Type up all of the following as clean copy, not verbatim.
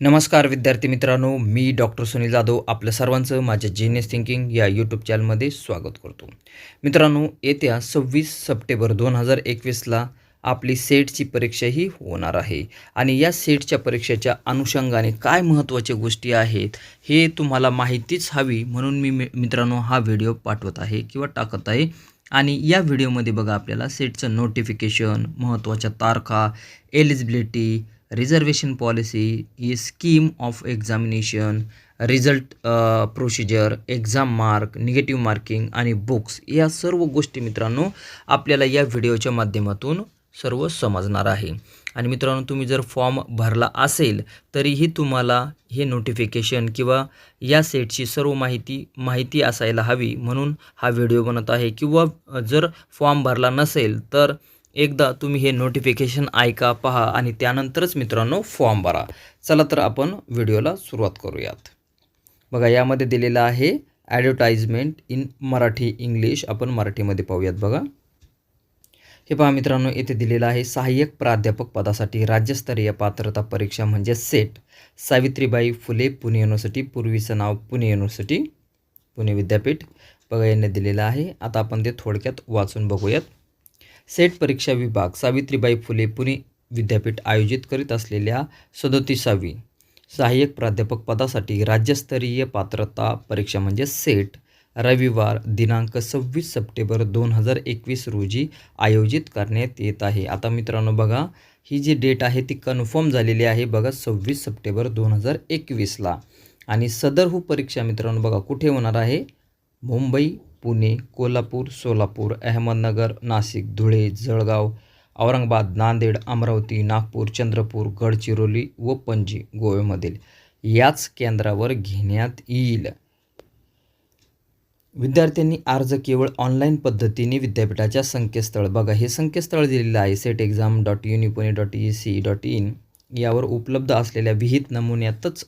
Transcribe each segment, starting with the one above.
नमस्कार विद्यार्थी मित्रांनो, मी डॉक्टर सुनील जाधव आपल्या सर्वांचं माझ्या जीनियस थिंकिंग या यूट्यूब चॅनलमध्ये स्वागत करतो. मित्रांनो, येत्या 26 सप्टेंबर 2021ला आपली सेटची परीक्षा ही होणार आहे आणि या सेटच्या परीक्षेच्या अनुषंगाने काय महत्त्वाच्या गोष्टी आहेत हे तुम्हाला माहितीच हवी म्हणून मी मित्रांनो हा व्हिडिओ पाठवत आहे किंवा टाकत आहे. आणि या व्हिडिओमध्ये बघा आपल्याला सेटचं नोटिफिकेशन, महत्त्वाच्या तारखा, eligibility, reservation policy, scheme of examination, result procedure, exam mark, negative marking आणि बुक्स या सर्व गोष्टी मित्रांनो आपल्याला या व्हिडिओच्या माध्यमातून सर्व समजणार आहे. आणि मित्रांनो, तुम्ही जर फॉर्म भरला असेल तरीही तुम्हाला हे नोटिफिकेशन किंवा या सेटची सर्व माहिती असायला हवी म्हणून हा व्हिडिओ बनत आहे. किंवा जर फॉर्म भरला नसेल तर एकदा तुम्ही हे नोटिफिकेशन ऐका, पहा आणि त्यानंतरच मित्रांनो फॉर्म भरा. चला तर आपण व्हिडिओला सुरुवात करूयात. बघा, यामध्ये दिलेलं आहे ॲडव्हर्टाइजमेंट इन मराठी इंग्लिश. आपण मराठीमध्ये पाहूयात. बघा, हे पहा मित्रांनो, येथे दिलेलं आहे सहाय्यक प्राध्यापक पदासाठी राज्यस्तरीय पात्रता परीक्षा म्हणजे सेट, सावित्रीबाई फुले पुणे युनिव्हर्सिटी, पूर्वीचं नाव पुणे युनिव्हर्सिटी, पुणे विद्यापीठ. बघा, यांनी दिलेलं आहे. आता आपण ते थोडक्यात वाचून बघूयात. सेट परीक्षा विभाग सावित्रीबाई फुले पुणे विद्यापीठ आयोजित करीत असलेल्या 37वी सहाय्यक प्राध्यापक पदासाठी राज्यस्तरीय पात्रता परीक्षा म्हणजे सेट रविवार दिनांक 26 सप्टेंबर 2021 रोजी आयोजित करण्यात येत आहे. आता मित्रांनो बघा, ही जी डेट आहे ती कन्फर्म झालेली आहे. बघा, 26 सप्टेंबर 2021ला. आणि सदर परीक्षा मित्रांनो बघा कुठे होणार आहे? मुंबई, पुणे, कोल्हापूर, सोलापूर, अहमदनगर, नाशिक, धुळे, जळगाव, औरंगाबाद, नांदेड, अमरावती, नागपूर, चंद्रपूर, गडचिरोली व पणजी गोव्यामधील याच केंद्रावर घेण्यात येईल. विद्यार्थ्यांनी अर्ज केवळ ऑनलाईन पद्धतीने विद्यापीठाच्या संकेतस्थळ, बघा हे संकेतस्थळ दिलेलं आहे setexam.unipune.ec.in यावर उपलब्ध असलेल्या विहित नमुन्यातच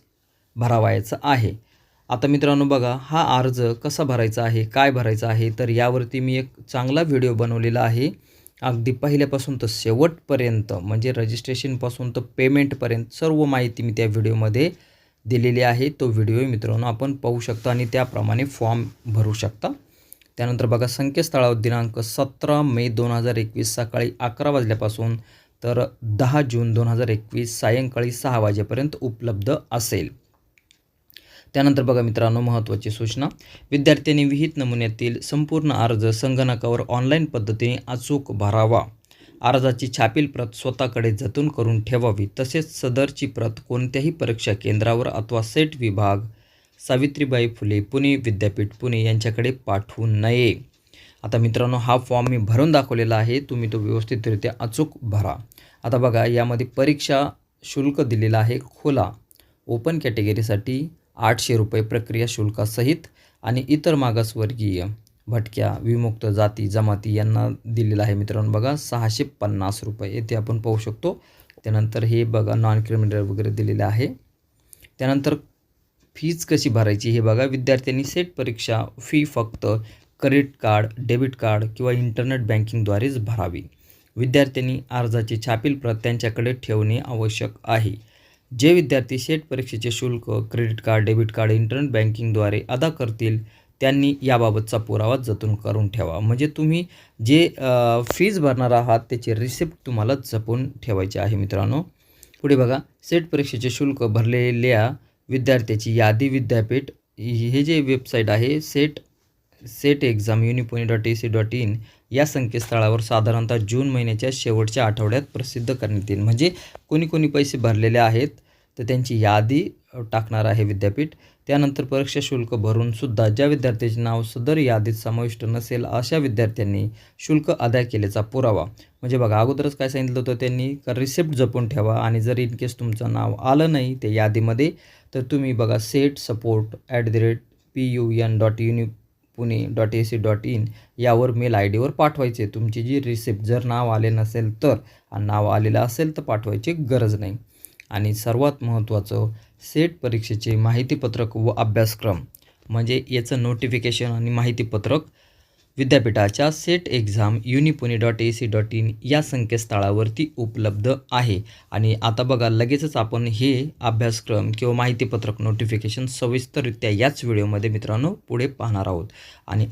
भरावायचा आहे. आता मित्रांनो बघा, हा अर्ज कसा भरायचा आहे, काय भरायचं आहे, तर यावरती मी एक चांगला व्हिडिओ बनवलेला आहे. अगदी पहिल्यापासून तर शेवटपर्यंत म्हणजे रजिस्ट्रेशनपासून तर पेमेंटपर्यंत सर्व माहिती मी त्या व्हिडिओमध्ये दिलेली आहे. तो व्हिडिओ मित्रांनो आपण पाहू शकता आणि त्याप्रमाणे फॉर्म भरू शकता. त्यानंतर बघा, संकेतस्थळावर दिनांक 17 मे 2021 सकाळी 11 वाजल्यापासून तर 10 जून 2021 सायंकाळी 6 वाजेपर्यंत उपलब्ध असेल. त्यानंतर बघा मित्रांनो, महत्त्वाची सूचना, विद्यार्थ्यांनी विहित नमुन्यातील संपूर्ण अर्ज संगणकावर ऑनलाईन पद्धतीने अचूक भरावा. अर्जाची छापील प्रत स्वतःकडे जतन करून ठेवावी. तसेच सदरची प्रत कोणत्याही परीक्षा केंद्रावर अथवा सेट विभाग सावित्रीबाई फुले पुणे विद्यापीठ पुणे यांच्याकडे पाठवू नये. आता मित्रांनो, हा फॉर्म मी भरून दाखवलेला आहे. तुम्ही तो व्यवस्थितरित्या अचूक भरा. आता बघा, यामध्ये परीक्षा शुल्क दिलेलं आहे. खुला ओपन कॅटेगरीसाठी 800 रुपये प्रक्रिया शुल्कासहित आणि इतर मागासवर्गीय, भटक्या, विमुक्त जाती जमाती यांना दिलेलं आहे मित्रांनो बघा 650 रुपये. येथे आपण पाहू शकतो. त्यानंतर हे बघा नॉन क्रिमिनल वगैरे दिलेले आहे. त्यानंतर फीज कशी भरायची हे बघा, विद्यार्थ्यांनी सेट परीक्षा फी फक्त क्रेडिट कार्ड, डेबिट कार्ड किंवा इंटरनेट बँकिंगद्वारेच भरावी. विद्यार्थ्यांनी अर्जाची छापील प्रत त्यांच्याकडे ठेवणे आवश्यक आहे. जे विद्यार्थी सेट परीक्षेचे शुल्क credit card, debit card, internet बँकिंगद्वारे अदा करतील त्यांनी याबाबतचा पुरावा जतन करून ठेवा. म्हणजे तुम्ही जे फीज भरणार आहात त्याची रिसिप्ट तुम्हाला जपून ठेवायची आहे मित्रांनो. पुढे बघा, सेट परीक्षेचे शुल्क भरलेल्या विद्यार्थ्याची यादी विद्यापीठ हे जे वेबसाईट आहे setexam.unipune.ec.in या संकेतस्थळावर साधारणतः जून महिन्याच्या शेवटच्या आठवड्यात प्रसिद्ध करण्यात येईल. म्हणजे कोणी पैसे भरलेले आहेत तर त्यांची यादी टाकणार आहे विद्यापीठ. त्यानंतर परीक्षा शुल्क भरून सुद्धा ज्या विद्यार्थ्याचे नाव सदर यादीत समाविष्ट नसेल अशा विद्यार्थ्यांनी शुल्क अदा केल्याचा पुरावा, म्हणजे बघा अगोदरच काय सांगितलं होतं त्यांनी का रिसिप्ट जपून ठेवा. आणि जर इन केस तुमचं नाव आलं नाही त्या यादीमध्ये तर तुम्ही बघा setsupport@pun.unipune.ac.in यावर मेल आय डीवर पाठवायचे तुमची जी रिसिप्ट. जर नाव आले नसेल तर, आणि नाव आलेलं असेल तर पाठवायची गरज नाही. आणि सर्वात महत्त्वाचं, सेट परीक्षेचे माहितीपत्रक व अभ्यासक्रम म्हणजे याचं नोटिफिकेशन आणि माहितीपत्रक विद्यापीठाच्या सेट एक्झाम unipuणे.ac.in या संकेतस्थळावरती उपलब्ध आहे. आणि आता बघा लगेचच आपण हे अभ्यासक्रम किंवा माहितीपत्रक नोटिफिकेशन सविस्तररित्या याच व्हिडिओमध्ये मित्रांनो पुढे पाहणार आहोत. आणि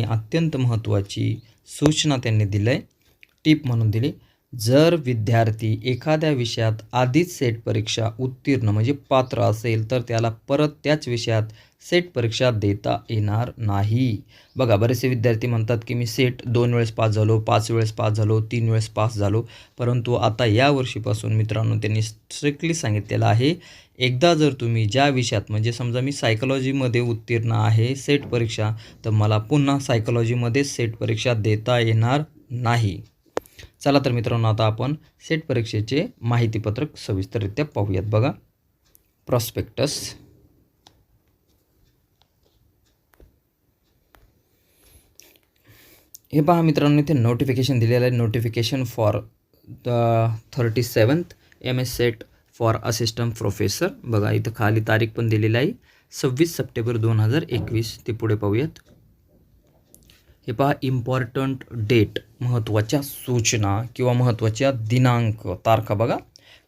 अत्यंत महत्त्वाची सूचना त्यांनी दिली आहे, टिप म्हणून दिली. जर विद्यार्थी एखाद्या विषयात आधीच सेट परीक्षा उत्तीर्ण म्हणजे पात्र असेल तर त्याला परत त्याच विषयात सेट परीक्षा देता येणार नाही. बघा बरेचसे विद्यार्थी म्हणतात की मी सेट 2 वेळेस पास झालो, 5 वेळेस पास झालो, 3 वेळेस पास झालो. परंतु आता या वर्षीपासून मित्रांनो त्यांनी स्ट्रिक्टली सांगितलेलं आहे, एकदा जर तुम्ही ज्या विषयात म्हणजे समजा मी सायकोलॉजीमध्ये उत्तीर्ण आहे सेट परीक्षा, तर मला पुन्हा सायकोलॉजीमध्ये सेट परीक्षा देता येणार नाही. चला तर मित्रांनो आता आपण सेट परीक्षेचे माहितीपत्रक सविस्तररित्या पाहूयात. बघा प्रॉस्पेक्टस. हे पहा मित्रांनो इथे नोटिफिकेशन दिलेलं आहे, notification for the 37th MS set for assistant professor. बघा इथं खाली तारीख पण दिलेली आहे 26 सप्टेंबर 2021. ते पुढे पाहूयात. हे पहा इम्पॉर्टंट डेट, महत्त्वाच्या सूचना किंवा महत्त्वाच्या दिनांक तारखा. बघा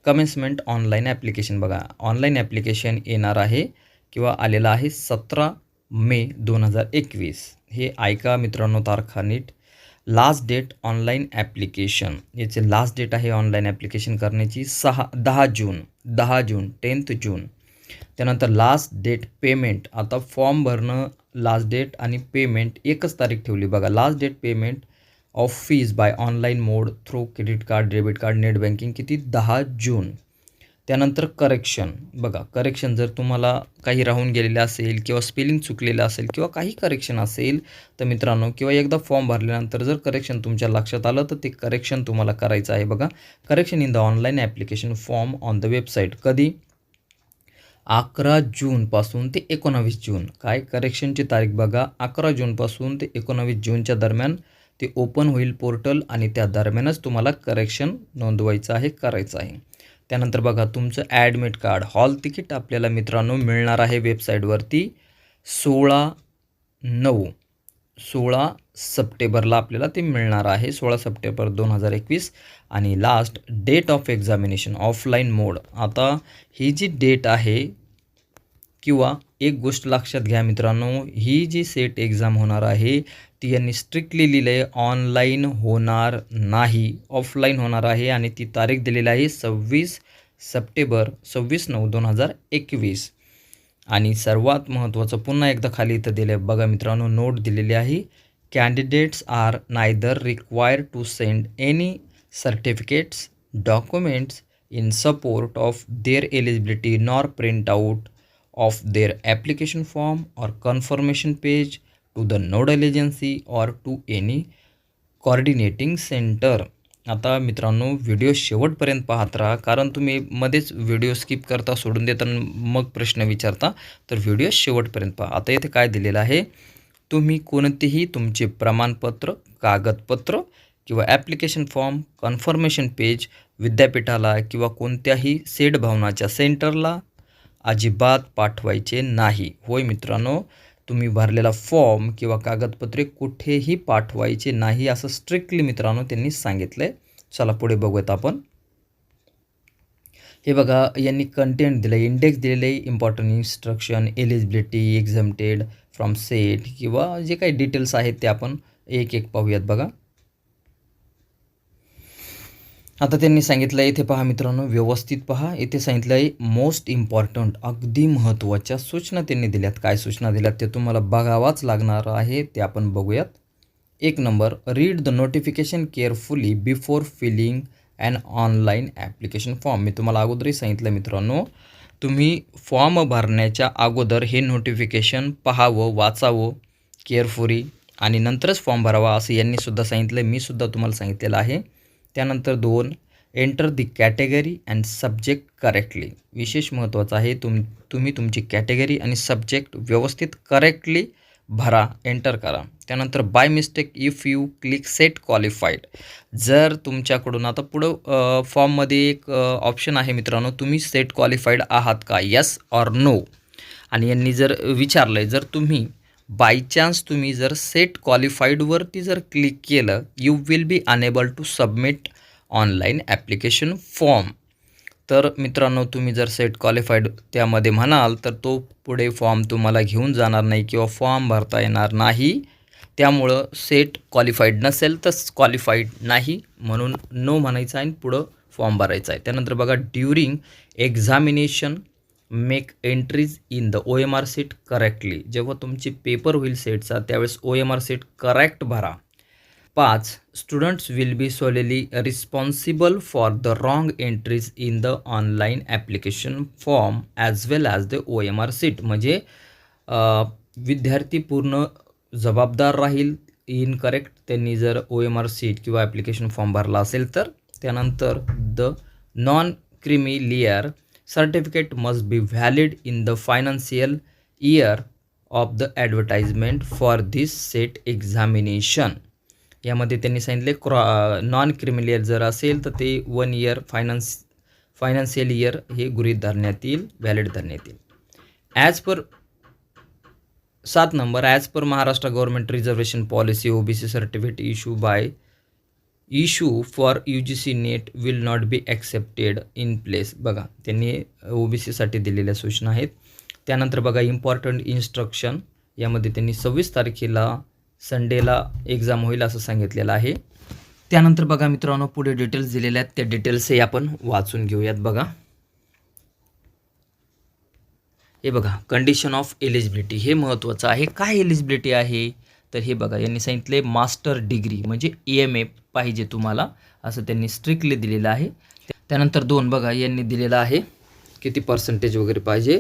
कमेन्समेंट ऑनलाईन ॲप्लिकेशन. बघा ऑनलाईन ॲप्लिकेशन येणार आहे किंवा आलेलं आहे 17 मे 2021. हे ऐका मित्रांनो तारखा नीट. लास्ट डेट ऑनलाईन ॲप्लिकेशन, याचे लास्ट डेट आहे ऑनलाईन ॲप्लिकेशन करण्याची 10 जून 10th जून. त्यानंतर लास्ट डेट पेमेंट. आता फॉर्म भरणं लास्ट डेट आणि पेमेंट एकच तारीख ठेवली. बघा last date payment of fees by online mode through credit card, debit card, net banking किती 10 जून. त्यानंतर करेक्शन. बघा करेक्शन जर तुम्हाला काही राहून गेलेलं असेल किंवा स्पेलिंग चुकलेलं असेल किंवा काही करेक्शन असेल तर मित्रांनो किंवा एकदा फॉर्म भरल्यानंतर जर करेक्शन तुमच्या लक्षात आलं तर ते करेक्शन तुम्हाला करायचं आहे. बघा correction in the online application form on the website. कधी 11 जूनपासून ते 19 जून. काय करेक्शनची तारीख बघा 11 जूनपासून ते 19 जूनच्या दरम्यान ते ओपन होईल पोर्टल आणि त्या दरम्यानच तुम्हाला करेक्शन नोंदवायचं आहे, करायचं आहे. त्यानंतर बघा तुमचं ॲडमिट कार्ड, हॉल तिकीट आपल्याला मित्रांनो मिळणार आहे वेबसाईटवरती 16 सप्टेंबरला आपल्याला ते मिळणार आहे. 16 सप्टेंबर 2021. आणि last date of examination offline mode. आता ही जी डेट आहे किंवा एक गोष्ट लक्षात घ्या मित्रांनो, ही जी सेट एक्झाम होणार आहे ती यांनी स्ट्रिक्टली लिहिलं आहे ऑनलाईन होणार नाही, ऑफलाईन होणार आहे. आणि ती तारीख दिलेली आहे 26 सप्टेंबर 26/9/2021. आणि सर्वात महत्त्वाचं पुन्हा एकदा खाली इथं दिलं आहे बघा मित्रांनो, नोट दिलेली आहे. Candidates are neither required to send any certificates documents in support of their eligibility nor print out of their application form or confirmation page to the nodal agency or to any coordinating center. आता मित्रांनो video शेवटपर्यंत पाहत राहा, कारण तुम्ही मध्येच video skip करता, सोडून देता, मग प्रश्न विचारता, तर व्हिडिओ शेवटपर्यंत पहा. आता इथे काय दिलेलं आहे, तुम्ही कोणतेही तुमचे प्रमाणपत्र, कागदपत्र किंवा ॲप्लिकेशन फॉर्म, कन्फर्मेशन पेज विद्यापीठाला किंवा कोणत्याही सेट भवनाच्या सेंटरला अजिबात पाठवायचे नाही. होय मित्रांनो, तुम्ही भरलेला फॉर्म किंवा कागदपत्रे कुठेही पाठवायचे नाही असं स्ट्रिक्टली मित्रांनो त्यांनी सांगितलं आहे. चला पुढे बघूयात आपण. हे बघा यांनी कंटेंट दिलं आहे, इंडेक्स दिलेलं आहे, important instruction, eligibility, exempted from set किंवा जे काही डिटेल्स आहेत ते आपण एक एक पाहूयात. बघा आता त्यांनी सांगितलं आहे, इथे पहा मित्रांनो व्यवस्थित पहा, इथे सांगितलं आहे मोस्ट इम्पॉर्टंट, अगदी महत्त्वाच्या सूचना त्यांनी दिल्यात. काय सूचना दिल्यात ते तुम्हाला बघावाच लागणार आहे, ते आपण बघूयात. 1 number, read the notification carefully before filling and online application form. मी तुम्हाला अगोदरही सांगितलं मित्रांनो, तुम्ही फॉर्म भरण्याच्या अगोदर हे नोटिफिकेशन पाहावं, वाचावं केअरफुली आणि नंतरच फॉर्म भरावा असं यांनीसुद्धा सांगितलं, मी सुद्धा तुम्हाला सांगितलेलं आहे. त्यानंतर 2, enter the category and subject correctly. विशेष महत्त्वाचं आहे, तुम्ही तुमची कॅटेगरी आणि सब्जेक्ट व्यवस्थित करेक्टली भरा, एंटर करा. त्यानंतर by mistake if you click set qualified, जर तुमच्याकडून आता पुढं फॉर्ममध्ये एक ऑप्शन आहे मित्रांनो, तुम्ही सेट क्वालिफाईड आहात का, येस ऑर नो. आणि यांनी जर विचारलं आहे, जर तुम्ही बाय चान्स तुम्ही जर सेट क्वालिफाईडवरती जर क्लिक केलं, you will be enable to submit online application form. तर मित्रांनो, तुम्ही जर सेट क्वालिफाईड त्यामध्ये म्हणाल तर तो पुढे फॉर्म तुम्हाला घेऊन जाणार नाही किंवा फॉर्म भरता येणार नाही. त्यामुळं सेट क्वालिफाईड नसेल तर क्वालिफाईड नाही म्हणून नो म्हणायचं आहे आणि पुढं फॉर्म भरायचा आहे. त्यानंतर बघा, during examination make entries in the OMR seat correctly. जेव्हा तुमची पेपर होईल सेटचा त्यावेळेस OMR सीट करेक्ट भरा. 5. Students will be सोलेली responsible for the wrong entries in the online application form as well as the OMR seat. म्हणजे विद्यार्थी पूर्ण जबाबदार राहील इनकरेक्ट त्यांनी जर OMR सीट किंवा ॲप्लिकेशन फॉर्म भरला असेल तर. त्यानंतर the non creamy layer certificate must be valid in the financial year of the advertisement for this set examination. यामध्ये त्यांनी सांगितले नॉन क्रिमिलियर जर असेल तर ते 1 इयर फायनान्शियल इयर हे गृहीत धरण्यात येईल, व्हॅलिड धरण्यात येईल. As per 7 number, as per Maharashtra government reservation policy OBC certificate issue for UGC net will not be accepted in place. बघा, त्यांनी OBCसाठी दिलेल्या सूचना आहेत. त्यानंतर बघा, इम्पॉर्टंट इन्स्ट्रक्शन, यामध्ये त्यांनी 26 तारखेला संडेला एक्झाम होईल असं सांगितलेलं आहे. त्यानंतर बघा मित्रांनो, पुढे डिटेल्स दिलेले आहेत, त्या डिटेल्सही आपण वाचून घेऊयात. बघा, हे बघा, कंडिशन ऑफ एलिजिबिलिटी हे महत्त्वाचं आहे. काय एलिजिबिलिटी आहे तर हे बघा, यांनी सांगितले मास्टर डिग्री म्हणजे EMA पाहिजे तुम्हाला, असं त्यांनी स्ट्रिक्टली दिलेलं आहे. त्यानंतर 2 बघा, यांनी दिलेलं आहे किती पर्सेंटेज वगैरे पाहिजे.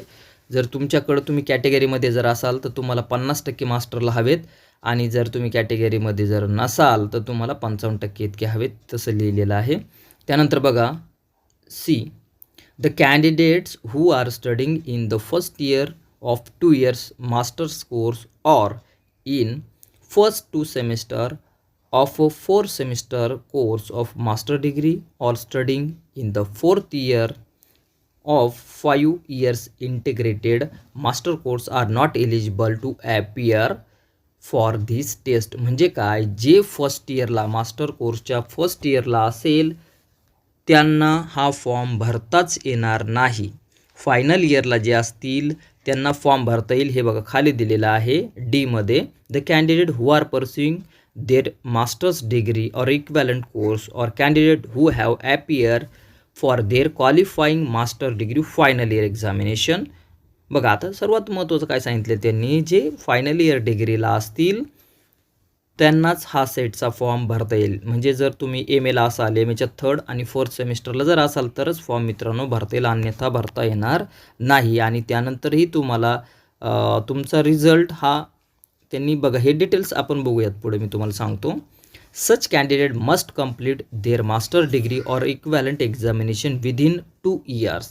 जर तुमच्याकडं तुम्ही कॅटेगरीमध्ये जर असाल तर तुम्हाला 50% मास्टरला हवेत आणि जर तुम्ही कॅटेगरीमध्ये जर नसाल तर तुम्हाला 55% इतके हवेत, तसं लिहिलेलं आहे. त्यानंतर बघा, C. The candidates who are studying in the first year of 2 years master's course or in first 2 semester of a 4 semester course of master degree or studying in the 4th year of 5 years integrated master course are not eligible to appear for this test. म्हणजे काय, जे first इयरला master कोर्सच्या first इयरला असेल त्यांना हा form भरताच येणार नाही. फायनल इयरला जे असतील त्यांना फॉर्म भरता येईल. हे बघा खाली दिलेलं आहे डीमध्ये, the candidate who are pursuing their masters degree or equivalent course or candidate who have appear for their qualifying master degree final year examination. बघा, आता सर्वात महत्त्वाचं काय सांगितलं त्यांनी, जे फायनल इयर डिग्रीला असतील त्यांनाच हा सेटचा फॉर्म भरता येईल. म्हणजे जर तुम्ही MAला असाल, MAच्या 3rd आणि 4th सेमिस्टरला जर असाल तरच फॉर्म मित्रांनो भरता येईल, अन्यथा भरता येणार नाही. आणि त्यानंतरही तुम्हाला तुमचा रिझल्ट हा त्यांनी बघा, हे डिटेल्स आपण बघूयात पुढे, मी तुम्हाला सांगतो. Such candidate must complete their master degree or equivalent examination within 2 years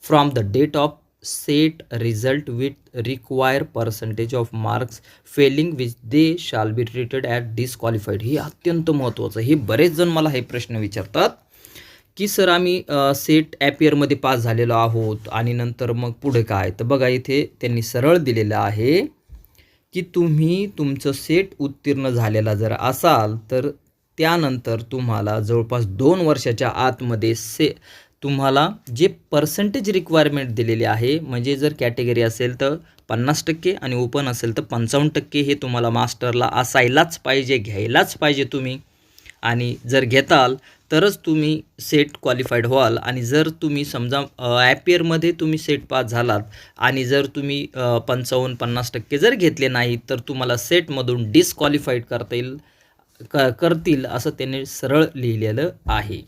from the date of SET result with require percentage of marks failing which they shall be treated at disqualified. हे अत्यंत महत्त्वाचं. हे बरेच जण मला हे प्रश्न विचारतात की सर आम्ही सेट ॲपियरमध्ये पास झालेलो आहोत आणि नंतर मग पुढे काय. तर बघा, इथे त्यांनी सरळ दिलेलं आहे की तुम्ही तुमचं सेट उत्तीर्ण झालेला जर असाल तर त्यानंतर तुम्हाला जवळपास 2 वर्षाच्या आतमध्ये तुम्हाला जे पर्सेंटेज रिक्वायरमेंट दिलेली आहे, म्हणजे जर कॅटेगरी असेल तर 50% आणि ओपन असेल तर 55% हे तुम्हाला मास्टरला असायलाच पाहिजे, घ्यायलाच पाहिजे तुम्ही. आणि जर घेताल तरच तुम्ही सेट क्वालिफाईड व्हाल. आणि जर तुम्ही समजा ॲपियरमध्ये तुम्ही सेट पास झालात आणि जर तुम्ही 55-50% जर घेतले नाही तर तुम्हाला सेटमधून डिस्क्वालिफाईड करतील असं त्यांनी सरळ लिहिलेलं आहे.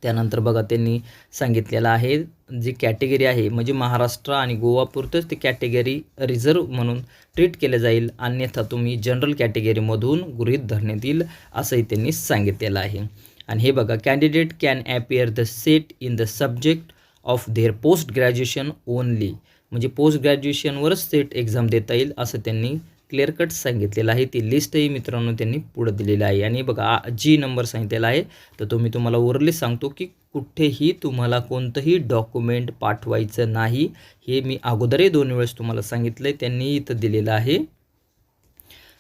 त्यानंतर बघा, त्यांनी सांगितलेलं आहे जी कॅटेगरी आहे म्हणजे महाराष्ट्र आणि गोवापुरतंच ते कॅटेगरी रिझर्व म्हणून ट्रीट केलं जाईल, अन्यथा तुम्ही जनरल कॅटेगरीमधून गृहीत धरण्यात येईल असंही त्यांनी सांगितलेलं आहे. आणि हे बघा, candidate can appear the set in the subject of their post graduation only. म्हणजे पोस्ट ग्रॅज्युएशनवरच सेट एक्झाम देता येईल असं त्यांनी क्लिअर कट सांगितलेलं आहे. ती लिस्टही मित्रांनो त्यांनी पुढं दिलेली आहे. आणि बघा, जी नंबर सांगितलेला आहे तर तो मी तुम्हाला ओरली सांगतो की कुठेही तुम्हाला कोणतंही डॉक्युमेंट पाठवायचं नाही. हे मी अगोदरही 2 वेळेस तुम्हाला सांगितलं आहे, त्यांनी इथं दिलेलं आहे.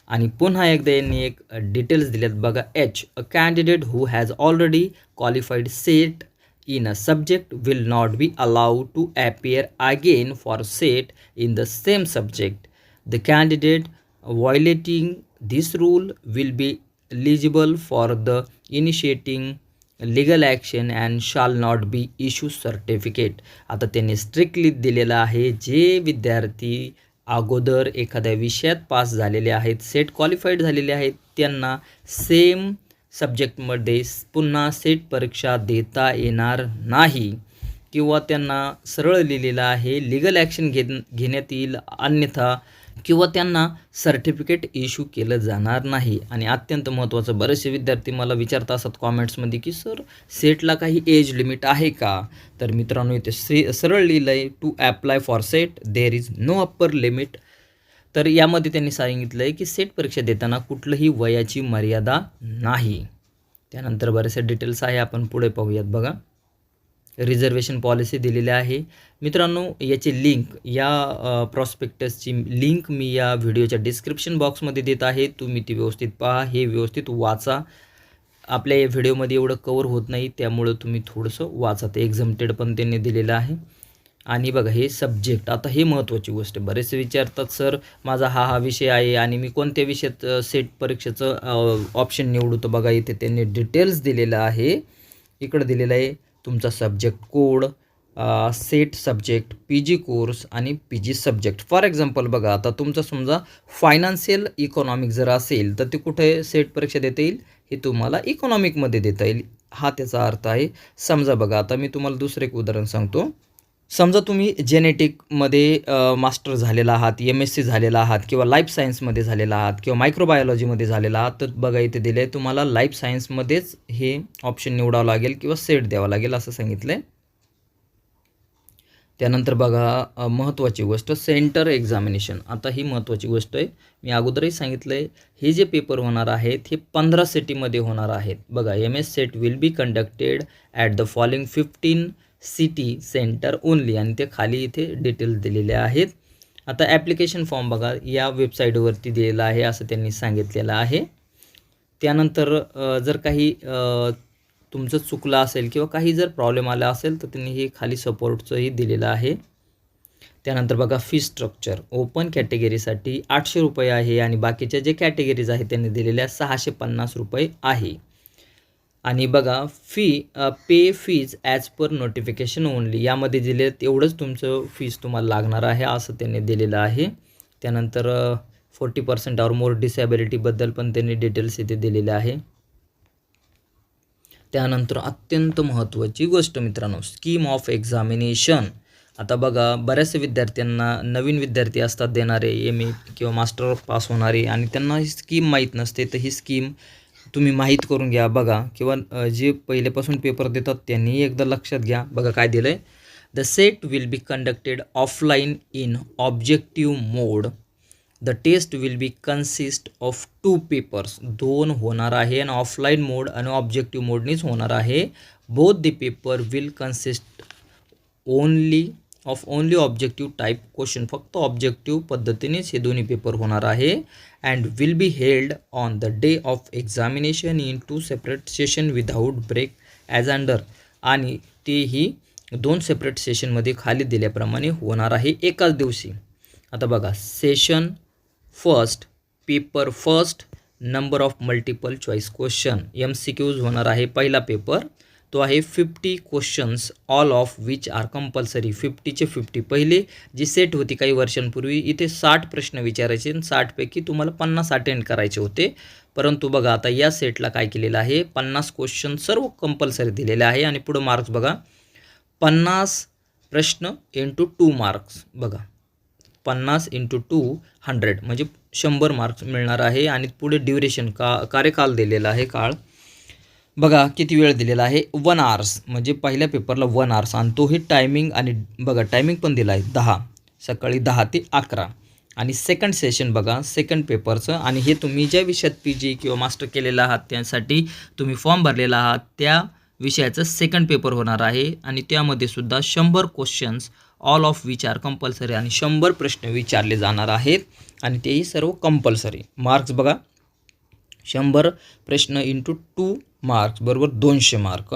आणि पुन्हा एकदा यांनी एक डिटेल्स दिलेत बघा. A candidate who has already qualified set in a subject will not be allowed to appear again for set in the same subject. The candidate violating this rule will be eligible for the initiating legal action and shall not be issue certificate. आता त्यांनी strictly दिलेलं आहे, जे विद्यार्थी अगोदर एखाद्या विषयात pass झालेले आहेत, सेट क्वालिफाईड झालेले आहेत, त्यांना सेम सब्जेक्टमध्ये पुन्हा सेट परीक्षा देता येणार नाही किंवा त्यांना सरळ लिहिलेलं आहे लीगल ॲक्शन घेण्यात येईल, अन्यथा किंवा त्यांना सर्टिफिकेट इश्यू केलं जाणार नाही. आणि अत्यंत महत्त्वाचं, बरेचसे विद्यार्थी मला विचारत असतात कॉमेंट्समध्ये की सर सेटला काही एज लिमिट आहे का? तर मित्रांनो, इथे सरळ लिहिलं आहे, to apply for SET there is no upper limit. तर यामध्ये त्यांनी सांगितलं आहे की सेट परीक्षा देताना कुठलंही वयाची मर्यादा नाही. त्यानंतर बरेचसे डिटेल्स आहे, आपण पुढे पाहूयात बघा. रिझर्वेशन पॉलिसी दिलेली आहे. मित्रांनो, याची लिंक, या प्रॉस्पेक्टसची लिंक मी या व्हिडिओच्या डिस्क्रिप्शन बॉक्समध्ये देत आहे. तुम्ही ती व्यवस्थित पहा, हे व्यवस्थित वाचा. आपल्या या व्हिडिओमध्ये एवढं कवर होत नाही, त्यामुळं तुम्ही थोडंसं वाचा. ते एक्झम्प्टेड पण त्यांनी दिलेलं आहे. आणि बघा, हे सब्जेक्ट, आता हे महत्त्वाची गोष्ट आहे. बरेचसे विचारतात सर माझा हा विषय आहे आणि मी कोणत्या विषयात सेट परीक्षेचं ऑप्शन निवडू. तर बघा, इथे त्यांनी डिटेल्स दिलेलं आहे. इकडं दिलेलं आहे तुमचा subject code, set subject, PG course आणि PG सब्जेक्ट. फॉर एक्झाम्पल बघा, आता तुमचा समजा फायनान्शियल इकॉनॉमिक जर असेल तर ते कुठे सेट परीक्षा देता येईल? हे तुम्हाला इकॉनॉमिकमध्ये देता येईल, हा त्याचा अर्थ आहे. समजा बघा, आता मी तुम्हाला दुसरं एक उदाहरण सांगतो. समजा तुम्ही जेनेटिकमध्ये मास्टर झालेला आहात, MSc झालेला आहात किंवा लाईफ सायन्समध्ये झालेला आहात किंवा मायक्रोबायोलॉजीमध्ये झालेला आहात, तर बघा इथे दिलं आहे तुम्हाला लाईफ सायन्समध्येच हे ऑप्शन निवडावं लागेल किंवा सेट द्यावं लागेल असं सांगितलं आहे. त्यानंतर बघा, महत्त्वाची गोष्ट सेंटर एक्झामिनेशन. आता ही महत्त्वाची गोष्ट आहे, मी अगोदरही सांगितलं आहे, हे जे पेपर होणार आहेत हे 15 सिटीमध्ये होणार आहेत. बघा, MS set will be conducted at the following 15 city centre only, आणि ते खाली इथे डिटेल्स दिलेले आहेत. आता ॲप्लिकेशन फॉर्म बघा, या वेबसाईटवरती दिलेला आहे असं त्यांनी सांगितलेलं आहे. त्यानंतर जर काही तुमचं चुकलं असेल किंवा काही जर प्रॉब्लेम आला असेल तर त्यांनी हे खाली सपोर्टचंही दिलेलं आहे. त्यानंतर बघा, फी स्ट्रक्चर ओपन कॅटेगरीसाठी 800 रुपये आहे आणि बाकीच्या जे कॅटेगरीज आहेत त्यांनी दिलेल्या 650 रुपये आहे. आणि बघा, pay fees as per notification only, यामध्ये दिले तेवढंच तुमचं फीज तुम्हाला लागणार आहे असं त्यांनी दिलेलं आहे. त्यानंतर 40% ऑर मोर डिसॅबिलिटीबद्दल पण त्यांनी डिटेल्स इथे दिलेले आहे. त्यानंतर अत्यंत महत्त्वाची गोष्ट मित्रांनो, स्कीम ऑफ एक्झामिनेशन. आता बघा, बऱ्याचशा विद्यार्थ्यांना, नवीन विद्यार्थी असतात देणारे, MA किंवा मास्टर पास होणारे, आणि त्यांना ही स्कीम माहीत नसते. तर ही स्कीम तुम्ही माहीत करून घ्या बघा, किंवा जे पहिल्यापासून पेपर देतात त्यांनी एकदा लक्षात घ्या. बघा काय दिलं आहे, the SET will be conducted offline in objective mode. The test will be consist of 2 papers. 2 होणार आहे आणि ऑफलाईन मोड आणि ऑब्जेक्टिव्ह मोडनीच होणार आहे. Both the paper will consist only objective type question. फक्त ऑब्जेक्टिव्ह पद्धतीनेच हे दोन्ही पेपर होणार आहे. And will be held on the day of examination in 2 separate session without break as under. आणि तेही 2 सेपरेट सेशनमध्ये खाली दिल्याप्रमाणे होणार आहे एकाच दिवशी. आता बघा, session first, paper first, number of multiple choice question, MCQज होणार आहे. पहिला पेपर तो आहे 50 questions, all of which are compulsory. 50चे 50 पहिले जी सेट होती काही वर्षांपूर्वी, इथे 60 प्रश्न विचारायचे आणि 60पैकी तुम्हाला 50 अटेंड करायचे होते. परंतु बघा, आता या सेटला काय केलेलं आहे, 50 क्वेश्चन सर्व कंपल्सरी दिलेले आहे. आणि पुढं मार्क्स बघा, 50 प्रश्न इंटू 2 मार्क्स. बघा, 50 इंटू 2 100 म्हणजे 100 मार्क्स मिळणार आहे. आणि पुढे ड्युरेशन, कार्यकाल दिलेला आहे, काळ बघा किती वेळ दिलेला आहे, 1 आवर्स. म्हणजे पहिल्या पेपरला 1 आवर्स, आणि तोही टायमिंग, आणि बघा टायमिंग पण दिला आहे 10, सकाळी 10 ते 11. आणि सेकंड सेशन बघा, सेकंड पेपरचं, आणि हे तुम्ही ज्या विषयात PG किंवा मास्टर केलेला आहात त्यासाठी तुम्ही फॉर्म भरलेला आहात त्या विषयाचं सेकंड पेपर होणार आहे आणि त्यामध्ये सुद्धा 100 questions all of which are compulsory आणि 100 प्रश्न विचारले जाणार आहेत आणि तेही सर्व कंपल्सरी. मार्क्स बघा, 100 प्रश्न इंटू 2 मार्क्स बरोबर 200 मार्क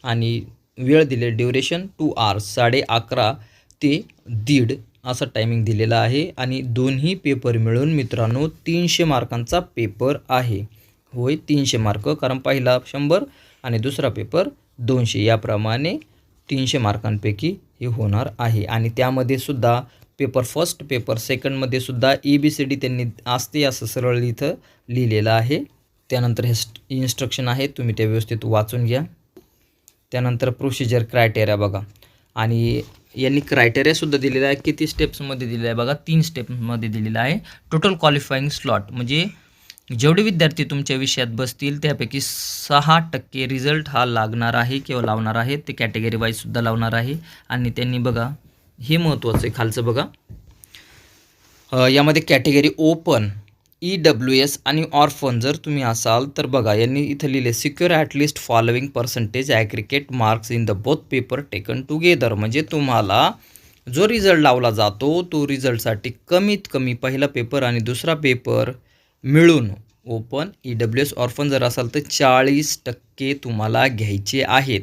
आणि वेळ दिले ड्युरेशन 2 hours 11:30 ते 1:30 असं टायमिंग दिलेलं आहे आणि दोन्ही पेपर मिळून मित्रांनो 300 मार्कांचा पेपर आहे. होय 300 मार्क, कारण पहिला 100 आणि दुसरा पेपर 200 याप्रमाणे 300 मार्कांपैकी हे होणार आहे. आणि त्यामध्ये सुद्धा पेपर फर्स्ट पेपर सेकंडमध्ये सुद्धा ABCD त्यांनी असते असं सरळ इथं लिहिलेलं आहे. त्यानंतर हे इन्स्ट्रक्शन आहे, तुम्ही ते व्यवस्थित वाचून घ्या. त्यानंतर प्रोसिजर क्रायटेरिया बघा आणि यांनी क्रायटेरियासुद्धा दिलेला आहे. किती स्टेप्समध्ये दिलेला आहे बघा, 3 स्टेप्समध्ये दिलेला आहे. टोटल क्वालिफाईंग स्लॉट म्हणजे जेवढे विद्यार्थी तुमच्या विषयात बसतील त्यापैकी 6% रिझल्ट हा लागणार आहे किंवा लावणार आहे. ते कॅटेगरी वाईजसुद्धा लावणार आहे. आणि त्यांनी बघा हे महत्त्वाचं आहे खालचं बघा, यामध्ये कॅटेगरी ओपन EWS आणि ऑर्फन जर तुम्ही असाल तर बघा यांनी इथं लिहिले secure at least following percentage aggregate marks in the both paper taken together. म्हणजे तुम्हाला जो रिझल्ट लावला जातो तो रिझल्टसाठी कमीत कमी पहिला पेपर आणि दुसरा पेपर मिळून ओपन EWS ऑर्फन जर असाल तर 40% तुम्हाला घ्यायचे आहेत.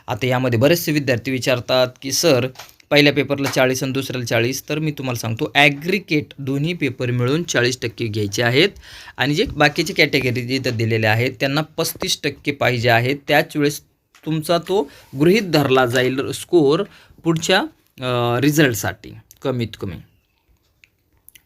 आता यामध्ये बरेचसे विद्यार्थी विचारतात की सर पहिल्या पेपरला 40 आणि दुसऱ्याला 40, तर मी तुम्हाला सांगतो ॲग्रिगेट दोन्ही पेपर मिळून 40% घ्यायचे आहेत. आणि जे बाकीचे कॅटेगरी जिथं दिलेले आहेत त्यांना 35% पाहिजे आहेत. त्याच वेळेस तुमचा तो गृहीत धरला जाईल स्कोर पुढच्या रिझल्टसाठी कमीत कमी.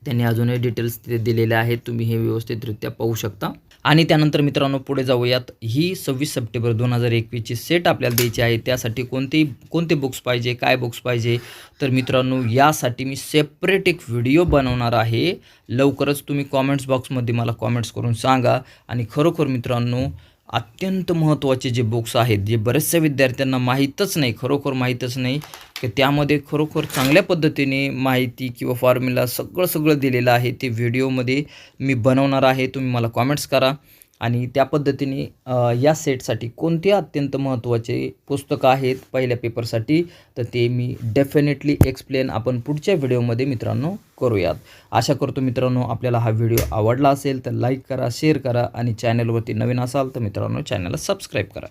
त्यांनी अजूनही डिटेल्स तिथे दिलेले आहेत, तुम्ही हे व्यवस्थितरित्या पाहू शकता. आणि त्यानंतर मित्रांनो पुढे जाऊयात. ही 26 सप्टेंबर 2021ची सेट आपल्याला द्यायची आहे. त्यासाठी कोणते बुक्स पाहिजे, काय बुक्स पाहिजे, तर मित्रांनो यासाठी मी सेपरेट एक व्हिडिओ बनवणार आहे. लवकरच तुम्ही कॉमेंट्स बॉक्समध्ये मला कॉमेंट्स करून सांगा. आणि खरोखर मित्रांनो अत्यंत महत्त्वाचे जे बुक्स आहेत, जे बऱ्याचशा विद्यार्थ्यांना माहीतच नाही, खरोखर माहीतच नाही की त्यामध्ये खरोखर चांगल्या पद्धतीने माहिती किंवा फॉर्म्युला सगळं दिलेलं आहे. ते व्हिडिओमध्ये मी बनवणार आहे. तुम्ही मला कॉमेंट्स करा आणि त्या पद्धतीने या सेटसाठी कोणते अत्यंत महत्त्वाचे पुस्तकं आहेत पहिल्या पेपरसाठी, तर ते मी डेफिनेटली एक्सप्लेन आपण पुढच्या व्हिडिओमध्ये मित्रांनो करूयात. आशा करतो मित्रांनो आपल्याला हा व्हिडिओ आवडला असेल तर लाईक करा, शेअर करा आणि चॅनलवरती नवीन असाल तर मित्रांनो चॅनलला सबस्क्राईब करा.